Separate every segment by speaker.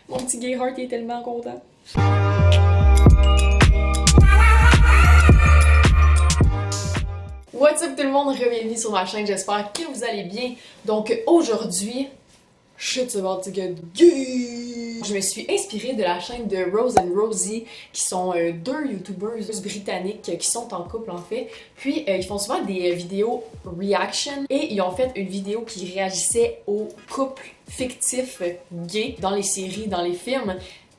Speaker 1: Mon petit gay heart il est tellement content. What's up tout le monde, bienvenue sur ma chaîne, j'espère que vous allez bien. Donc aujourd'hui, shit's about to get gay! Je me suis inspirée de la chaîne de Rose and Rosie, qui sont deux youtubeurs britanniques qui sont en couple en fait. Puis ils font souvent des vidéos reaction et ils ont fait une vidéo qui réagissait aux couples fictifs gays dans les séries, dans les films.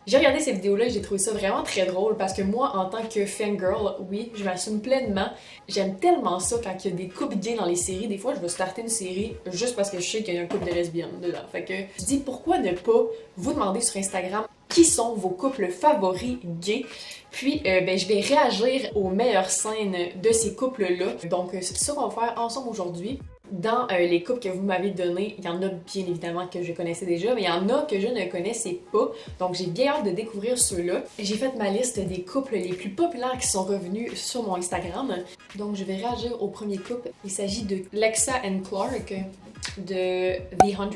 Speaker 1: J'ai regardé ces vidéos-là et j'ai trouvé ça vraiment très drôle parce que moi, en tant que fangirl, oui, je m'assume pleinement. J'aime tellement ça quand il y a des couples gays dans les séries. Des fois, je vais starter une série juste parce que je sais qu'il y a un couple de lesbiennes dedans. Fait que je dis pourquoi ne pas vous demander sur Instagram qui sont vos couples favoris gays. Puis, je vais réagir aux meilleures scènes de ces couples-là. Donc, c'est ça qu'on va faire ensemble aujourd'hui. Dans les couples que vous m'avez donnés, il y en a bien évidemment que je connaissais déjà, mais il y en a que je ne connaissais pas. Donc j'ai bien hâte de découvrir ceux-là. J'ai fait ma liste des couples les plus populaires qui sont revenus sur mon Instagram. Donc je vais réagir au premier couple. Il s'agit de Lexa and Clark de The 100.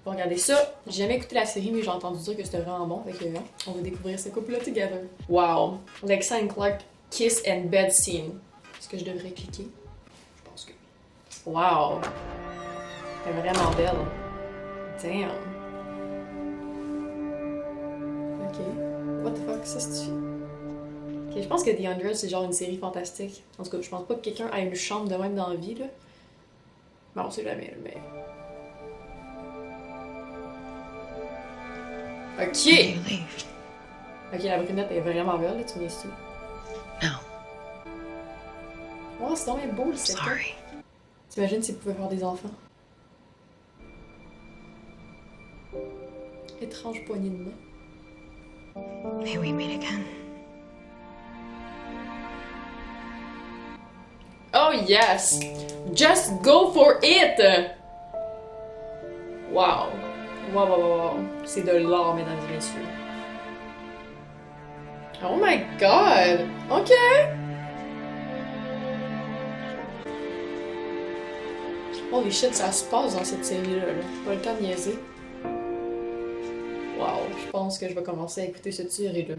Speaker 1: On va regarder ça. J'ai jamais écouté la série, mais j'ai entendu dire que c'était vraiment bon. Fait que on va découvrir ce couple-là together. Wow! Lexa and Clark Kiss and Bed Scene. Est-ce que je devrais cliquer? Wow! Elle est vraiment belle. Damn. Ok. What the fuck, ça c'est-tu? Ok, je pense que The 100 c'est genre une série fantastique. En tout cas, je pense pas que quelqu'un ait une chambre de même dans la vie, là. Bon, on sait jamais, mais... Ok! Ok, la brunette est vraiment belle, là, tu me dis.
Speaker 2: Non.
Speaker 1: Oh, c'est donc bien beau, le setup.
Speaker 2: Sorry.
Speaker 1: T'imagines s'ils pouvaient faire des enfants? Étrange poignée de main.
Speaker 2: May we meet again.
Speaker 1: Oh yes! Just go for it! Wow! Wow, wow, wow, wow. C'est de l'art, mesdames et messieurs. Oh my god! Ok! Holy shit, ça se passe dans cette série-là. Là. Pas le temps de niaiser. Wow, je pense que je vais commencer à écouter cette série-là.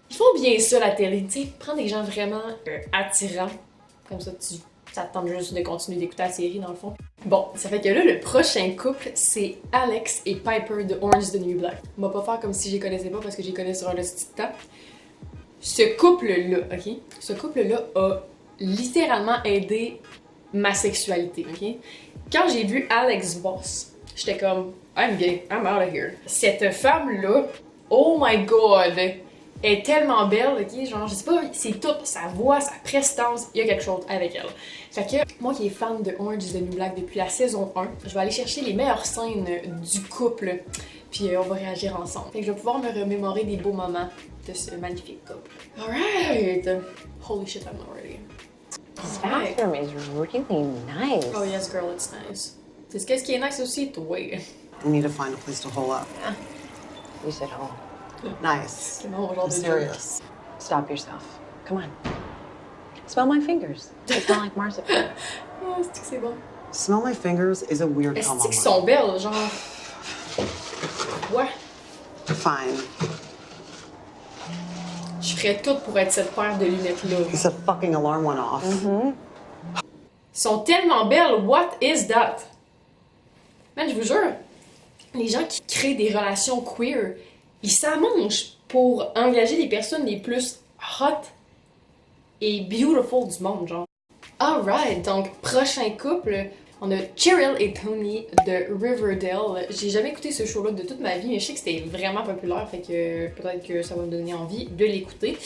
Speaker 1: Ils font bien ça, la télé. Tu sais, prends des gens vraiment attirants. Comme ça, ça te tente juste de continuer d'écouter la série, dans le fond. Bon, ça fait que là, le prochain couple, c'est Alex et Piper de Orange is the New Black. On va pas faire comme si je les connaissais pas parce que je les connais sur un petit temps. Ce couple-là, ok? Ce couple-là a littéralement aidé ma sexualité, ok? Quand j'ai vu Alex Voss, j'étais comme I'm gay, I'm out of here. Cette femme-là, oh my god, est tellement belle, ok? Genre, je sais pas, c'est tout, sa voix, sa prestance, il y a quelque chose avec elle. Fait que, moi qui est fan de Orange is the New Black depuis la saison 1, je vais aller chercher les meilleures scènes du couple, puis on va réagir ensemble. Fait que je vais pouvoir me remémorer des beaux moments de ce magnifique couple. Alright! Holy shit, I'm not ready.
Speaker 2: This bathroom is really nice.
Speaker 1: Oh yes, girl, it's nice. C'est qu'est-ce qui est nice aussi, toi.
Speaker 3: We need to find a place to hole up.
Speaker 2: You said home.
Speaker 3: Nice.
Speaker 1: C'est bon, genre
Speaker 3: I'm
Speaker 1: de
Speaker 3: serious.
Speaker 2: Stop yourself. Come on. Smell my fingers. They smell like marzipan.
Speaker 1: Oh, c'est que c'est bon.
Speaker 3: Smell my fingers is a weird
Speaker 1: Est-ce
Speaker 3: comment.
Speaker 1: qu'ils sont belles, genre. Ouais.
Speaker 3: Fine.
Speaker 1: Je ferais tout pour être cette paire de lunettes-là.
Speaker 3: The fucking alarm went off.
Speaker 1: Ils sont tellement belles, what is that? Man, je vous jure, les gens qui créent des relations queer, ils s'arrangent pour engager les personnes les plus hot et beautiful du monde, genre. Alright, donc prochain couple, on a Cheryl et Tony de Riverdale. J'ai jamais écouté ce show-là de toute ma vie, mais je sais que c'était vraiment populaire, fait que peut-être que ça va me donner envie de l'écouter.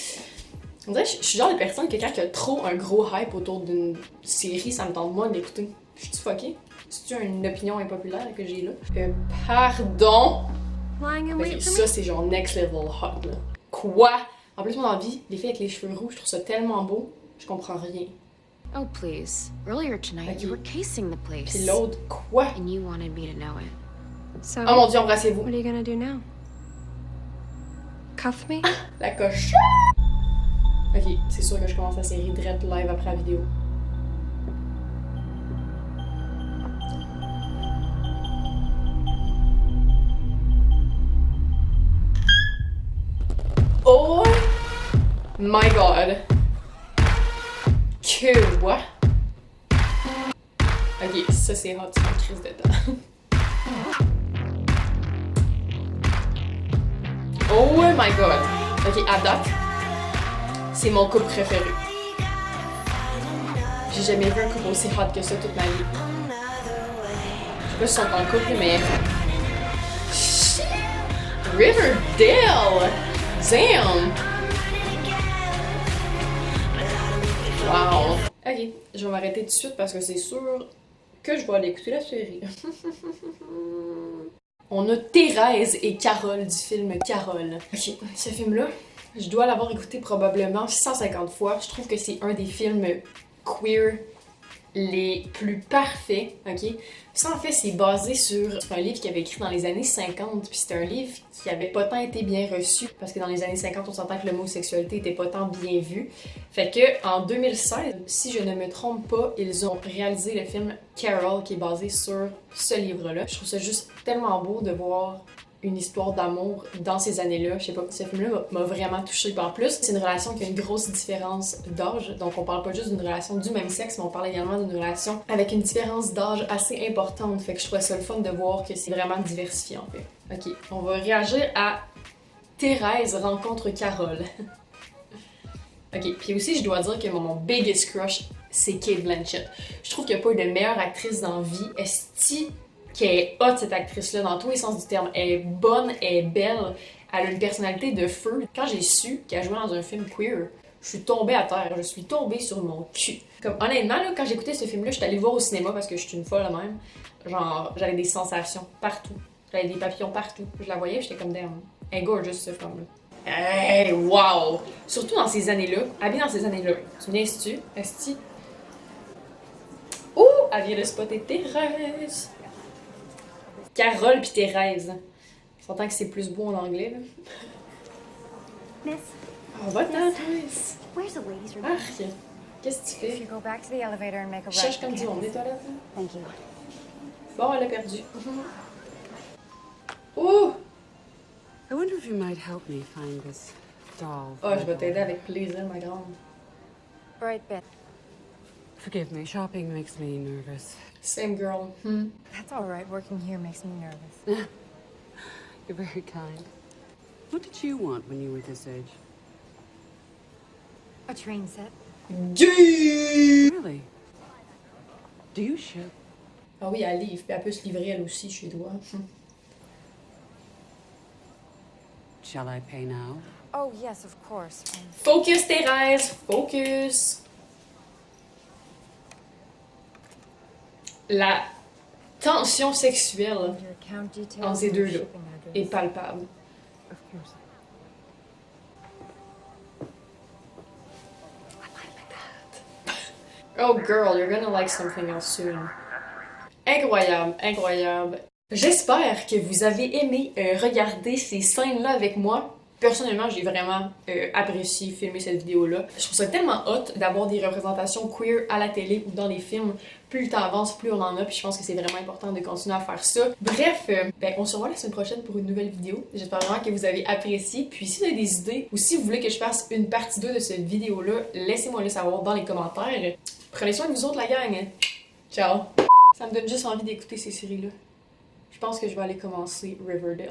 Speaker 1: On dirait que je suis le genre de personne que quand il y a trop un gros hype autour d'une série, ça me tente moins de l'écouter. Je suis fuckée? C'est-tu une opinion impopulaire que j'ai là? Pardon? Ok, ça c'est genre next level hot là. Quoi? En plus, moi dans la vie, les filles avec les cheveux roux, je trouve ça tellement beau, je comprends rien.
Speaker 4: Oh, please. Earlier tonight, you were casing the place.
Speaker 1: Puis l'autre, quoi?
Speaker 4: And you wanted me to know it.
Speaker 5: So,
Speaker 1: Oh mon dieu, embrassez-vous.
Speaker 5: what are you gonna do now? Cuff me?
Speaker 1: La coche. Ok, c'est sûr que je commence la série direct live après la vidéo. My God. Que what? Ok, ça c'est hot, c'est une crise de temps. Oh my God. Ok, à date, c'est mon couple préféré. J'ai jamais vu un couple aussi hot que ça toute ma vie. Je sais pas si ils sont en couple, mais... Shit! Riverdale! Damn! Wow! Ok, je vais m'arrêter tout de suite parce que c'est sûr que je vais aller écouter la série. On a Thérèse et Carole du film Carole. Ok, ce film-là, je dois l'avoir écouté probablement 150 fois. Je trouve que c'est un des films queer les plus parfaits, ok? Ça, en fait, c'est basé sur un livre qu'il avait écrit dans les années 50, puis c'est un livre qui avait pas tant été bien reçu, parce que dans les années 50, on s'entend que l'homosexualité était pas tant bien vue. Fait que, en 2016, si je ne me trompe pas, ils ont réalisé le film Carol, qui est basé sur ce livre-là. Je trouve ça juste tellement beau de voir une histoire d'amour dans ces années-là. Je sais pas, ce film-là m'a vraiment touchée. En plus, c'est une relation qui a une grosse différence d'âge. Donc, on parle pas juste d'une relation du même sexe, mais on parle également d'une relation avec une différence d'âge assez importante. Fait que je trouvais ça le fun de voir que c'est vraiment diversifié, en fait. Ok, on va réagir à Thérèse rencontre Carole. Ok, puis aussi, je dois dire que mon biggest crush, c'est Cate Blanchett. Je trouve qu'il n'y a pas eu de meilleure actrice dans la vie. Esti qu'elle est hot, cette actrice-là, dans tous les sens du terme. Elle est bonne, elle est belle, elle a une personnalité de feu. Quand j'ai su qu'elle jouait dans un film queer, je suis tombée à terre, je suis tombée sur mon cul. Comme honnêtement, là, quand j'écoutais ce film-là, j'étais allée le voir au cinéma parce que je suis une folle même. Genre, j'avais des sensations partout. J'avais des papillons partout. Je la voyais, j'étais comme damn. Elle est gorgeous, cette femme-là. Hey, wow! Surtout dans ces années-là, habillée dans ces années-là. Tu viens-tu, esti? Oh! Elle vient de spotter Thérèse! Carole pis Thérèse. Je s'entend que c'est plus beau en anglais, là.
Speaker 5: Miss,
Speaker 1: Oh, va t'en, Thérèse!
Speaker 5: where's the ladies' room?
Speaker 1: Arc! Qu'est-ce que tu
Speaker 5: If
Speaker 1: fais?
Speaker 5: you go back to the elevator and make a
Speaker 1: Je cherche
Speaker 5: right
Speaker 1: comme
Speaker 5: for
Speaker 1: du monde, les
Speaker 5: campus.
Speaker 1: toilettes, là.
Speaker 5: Thank you.
Speaker 1: Bon, elle a perdu. Oh!
Speaker 6: I wonder if you might help me find this doll.
Speaker 1: Oh, je vais t'aider avec plaisir, ma grande.
Speaker 5: Bright bit.
Speaker 6: Forgive me, shopping makes me nervous.
Speaker 1: Same girl.
Speaker 5: That's all right. Working here makes me nervous.
Speaker 6: You're very kind. What did you want when you were this age?
Speaker 5: A train set.
Speaker 1: Gay!
Speaker 6: Really? Do you ship?
Speaker 1: Ah oui, elle livre, puis elle peut se livrer elle aussi chez toi.
Speaker 6: Shall I pay now?
Speaker 5: Oh yes, of course.
Speaker 1: Focus, Thérèse! Focus! La tension sexuelle
Speaker 5: Your account details.
Speaker 1: entre ces
Speaker 5: and your
Speaker 1: deux-là
Speaker 5: shipping address.
Speaker 1: est palpable.
Speaker 5: Of course.
Speaker 1: Oh girl, you're gonna like something else soon. Incroyable, incroyable. J'espère que vous avez aimé regarder ces scènes-là avec moi. Personnellement, j'ai vraiment apprécié filmer cette vidéo-là. Je trouve ça tellement hot d'avoir des représentations queer à la télé ou dans les films. Plus le temps avance, plus on en a, puis je pense que c'est vraiment important de continuer à faire ça. Bref, on se revoit la semaine prochaine pour une nouvelle vidéo. J'espère vraiment que vous avez apprécié. Puis si vous avez des idées ou si vous voulez que je fasse une partie 2 de cette vidéo-là, laissez-moi le savoir dans les commentaires. Prenez soin de vous autres, la gang. Ciao! Ça me donne juste envie d'écouter ces séries-là. Je pense que je vais aller commencer Riverdale.